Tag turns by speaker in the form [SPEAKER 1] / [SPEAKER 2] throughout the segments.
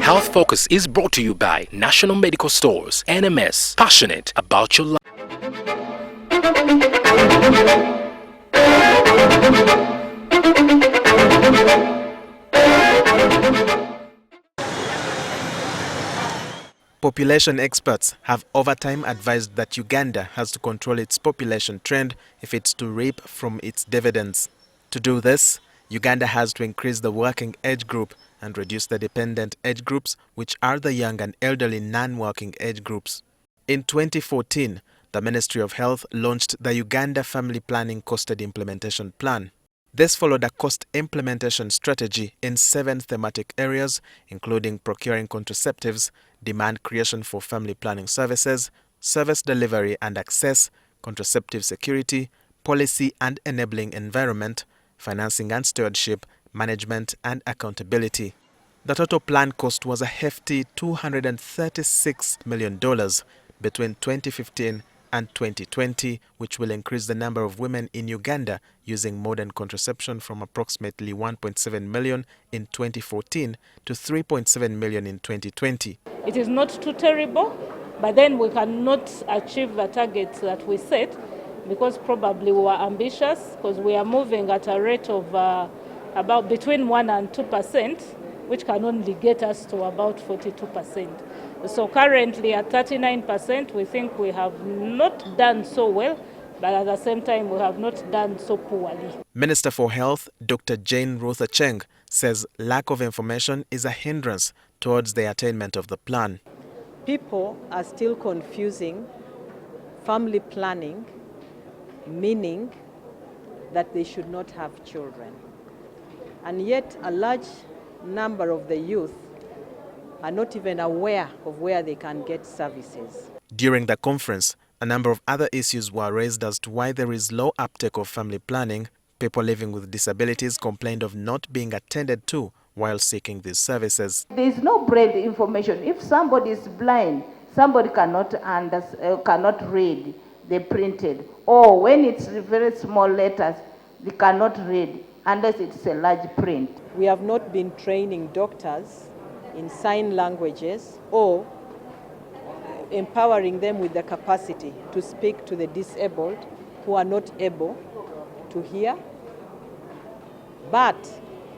[SPEAKER 1] Health Focus is brought to you by National Medical Stores, NMS, passionate about your life.
[SPEAKER 2] Population experts have over time advised that Uganda has to control its population trend if it's to reap from its dividends. To do this, Uganda has to increase the working age group and reduce the dependent age groups, which are the young and elderly non-working age groups. In 2014, the Ministry of Health launched the Uganda Family Planning Costed Implementation Plan. This followed a cost implementation strategy in 7 thematic areas, including procuring contraceptives, demand creation for family planning services, service delivery and access, contraceptive security, policy and enabling environment, financing and stewardship, management and accountability. The total plan cost was a hefty $236 million between 2015 and 2020, which will increase the number of women in Uganda using modern contraception from approximately 1.7 million in 2014 to 3.7 million in 2020.
[SPEAKER 3] It is not too terrible, but then we cannot achieve the targets that we set because probably we were ambitious, because we are moving at a rate of about between 1 and 2%, which can only get us to about 42%. So currently at 39%, we think we have not done so well, but at the same time, we have not done so poorly.
[SPEAKER 2] Minister for Health, Dr. Jane Ruth Acheng, says lack of information is a hindrance towards the attainment of the plan.
[SPEAKER 4] People are still confusing family planning, meaning that they should not have children. And yet a large number of the youth are not even aware of where they can get services.
[SPEAKER 2] During the conference, a number of other issues were raised as to why there is low uptake of family planning. People living with disabilities complained of not being attended to while seeking these services.
[SPEAKER 5] There is no braille information. If somebody is blind, somebody cannot read the printed. Or when it's very small letters, they cannot read unless it's a large print.
[SPEAKER 4] We have not been training doctors in sign languages or empowering them with the capacity to speak to the disabled who are not able to hear. But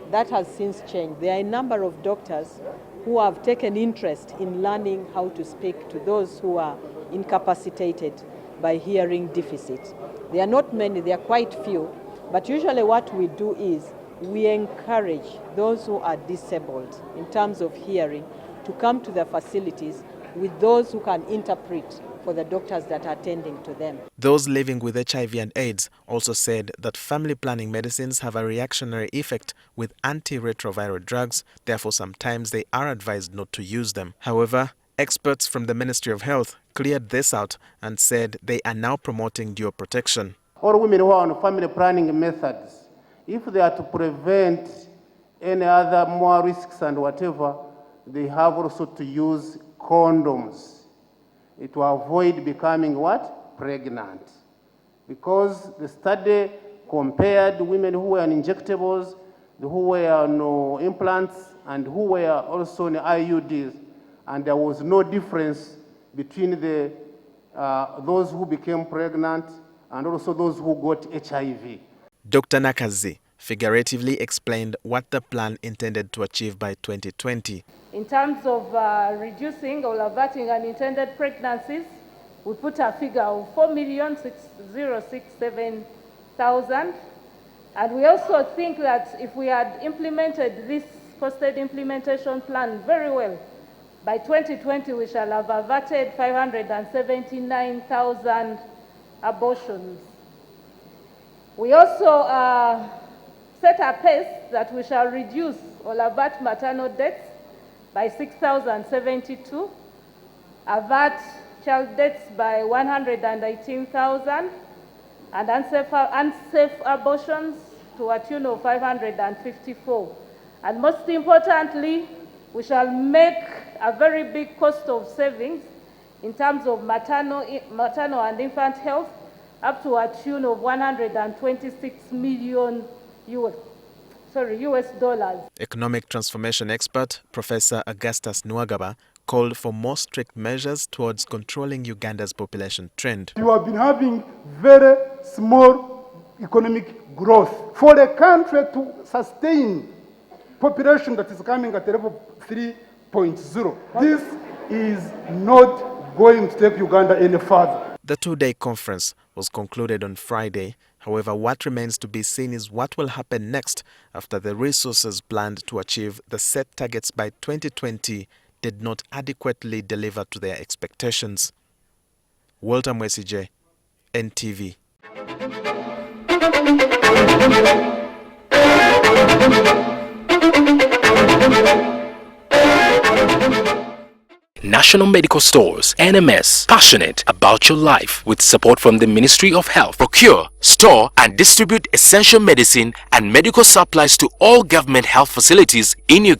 [SPEAKER 4] that has since changed. There are a number of doctors who have taken interest in learning how to speak to those who are incapacitated by hearing deficit. They are not many, they are quite few, but usually what we do is we encourage those who are disabled in terms of hearing to come to the facilities with those who can interpret for the doctors that are attending to them.
[SPEAKER 2] Those living with HIV and AIDS also said that family planning medicines have a reactionary effect with antiretroviral drugs, therefore sometimes they are advised not to use them. However, experts from the Ministry of Health cleared this out and said they are now promoting dual protection.
[SPEAKER 6] All women who are on family planning methods, if they are to prevent any other more risks and whatever, they have also to use condoms. It will avoid becoming what? Pregnant. Because the study compared women who were on injectables, who were on implants, and who were also on IUDs, and there was no difference between those who became pregnant and also those who got HIV.
[SPEAKER 2] Dr. Nakazi figuratively explained what the plan intended to achieve by 2020.
[SPEAKER 3] In terms of reducing or averting unintended pregnancies, we put a figure of 4,067,000. And we also think that if we had implemented this costed implementation plan very well, by 2020 we shall have averted 579,000 abortions. We also set a pace that we shall reduce or avert maternal deaths by 6,072, avert child deaths by 118,000, and unsafe abortions to a tune of 554. And most importantly, we shall make a very big cost of savings in terms of maternal and infant health up to a tune of 126 million US dollars.
[SPEAKER 2] Economic transformation expert Professor Augustus Nwagaba called for more strict measures towards controlling Uganda's population trend.
[SPEAKER 7] You have been having very small economic growth. For a country to sustain population that is coming at a level 3.0, this is not going to take Uganda any further.
[SPEAKER 2] The two-day conference was concluded on Friday. However, what remains to be seen is what will happen next after the resources planned to achieve the set targets by 2020 did not adequately deliver to their expectations. Walter Mwesije, NTV.
[SPEAKER 1] National Medical Stores, NMS, passionate about your life with support from the Ministry of Health. Procure, store and distribute essential medicine and medical supplies to all government health facilities in Uganda.